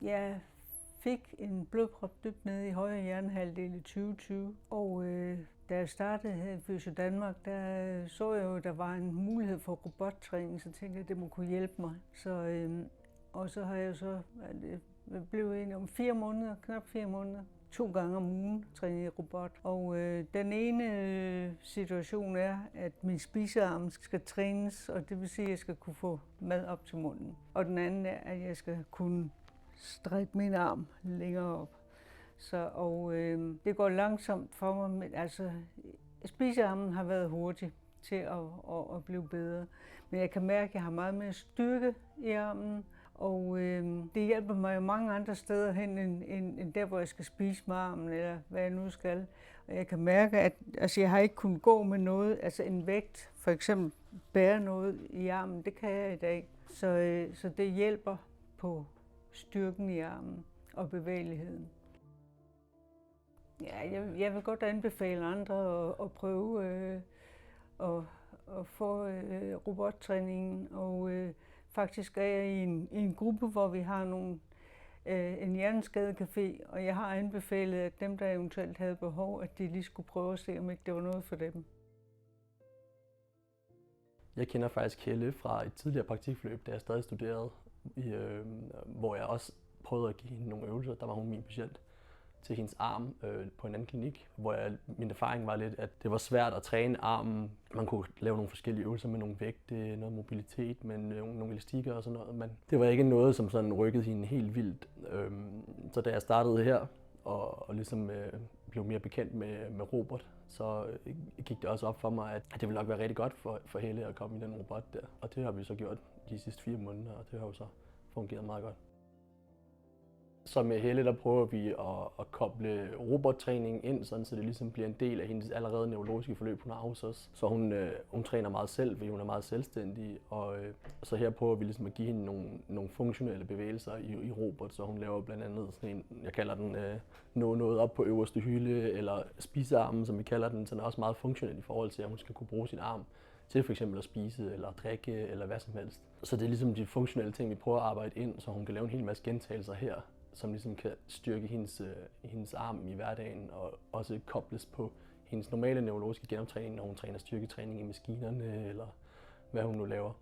Jeg fik en blodprop dybt nede i højre hjernehalvdel i 2020, og da jeg startede her i Fysio Danmark, der så jeg jo, at der var en mulighed for robottræning, så tænkte jeg, at det må kunne hjælpe mig. Og så har jeg så blevet enig om 4 måneder, knap 4 måneder, 2 gange om ugen trænet i robot. Og den ene situation er, at min spisearm skal trænes, og det vil sige, at jeg skal kunne få mad op til munden. Og den anden er, at jeg skal kunne strække min arm længere op. Det går langsomt for mig, men altså spisearmen har været hurtig til at blive bedre. Men jeg kan mærke, at jeg har meget mere styrke i armen, og det hjælper mig jo mange andre steder hen end der, hvor jeg skal spise med armen, eller hvad jeg nu skal. Og jeg kan mærke, at jeg har ikke kunnet gå med noget, altså en vægt, for eksempel bære noget i armen, det kan jeg i dag. Så det hjælper på styrken i armen og bevægeligheden. Ja, jeg vil godt anbefale andre at prøve at få robottræningen, og faktisk er jeg i en gruppe, hvor vi har en hjerneskadecafé, og jeg har anbefalet, at dem, der eventuelt havde behov, at de lige skulle prøve at se, om ikke det var noget for dem. Jeg kender faktisk Helle fra et tidligere praktikforløb, da jeg stadig studerede, hvor jeg også prøvede at give hende nogle øvelser. Der var hun min patient til hendes arm på en anden klinik, hvor min erfaring var lidt, at det var svært at træne armen. Man kunne lave nogle forskellige øvelser med nogle vægte, noget mobilitet, men nogle elastikker og sådan noget. Men det var ikke noget, som sådan rykkede hende helt vildt. Så da jeg startede her og ligesom blev mere bekendt med robot, så gik det også op for mig, at det ville nok være rigtig godt for Helle at komme i den robot der. Og det har vi så gjort de sidste 4 måneder, og det har jo så fungeret meget godt. Så med Helle, der prøver vi at koble robottræningen ind, sådan, så det ligesom bliver en del af hendes allerede neurologiske forløb, hun har hos os. Så hun træner meget selv, fordi hun er meget selvstændig. Og så her prøver vi ligesom at give hende nogle funktionelle bevægelser i robot, så hun laver blandt andet sådan en, jeg kalder den nå noget op på øverste hylde, eller spisearmen, som vi kalder den. Så den er også meget funktionel i forhold til, at hun skal kunne bruge sin arm til for eksempel at spise eller drikke eller hvad som helst. Så det er ligesom de funktionelle ting, vi prøver at arbejde ind, så hun kan lave en hel masse gentagelser her, som ligesom kan styrke hendes arm i hverdagen og også kobles på hendes normale neurologiske genoptræning, når hun træner styrketræning i maskinerne eller hvad hun nu laver.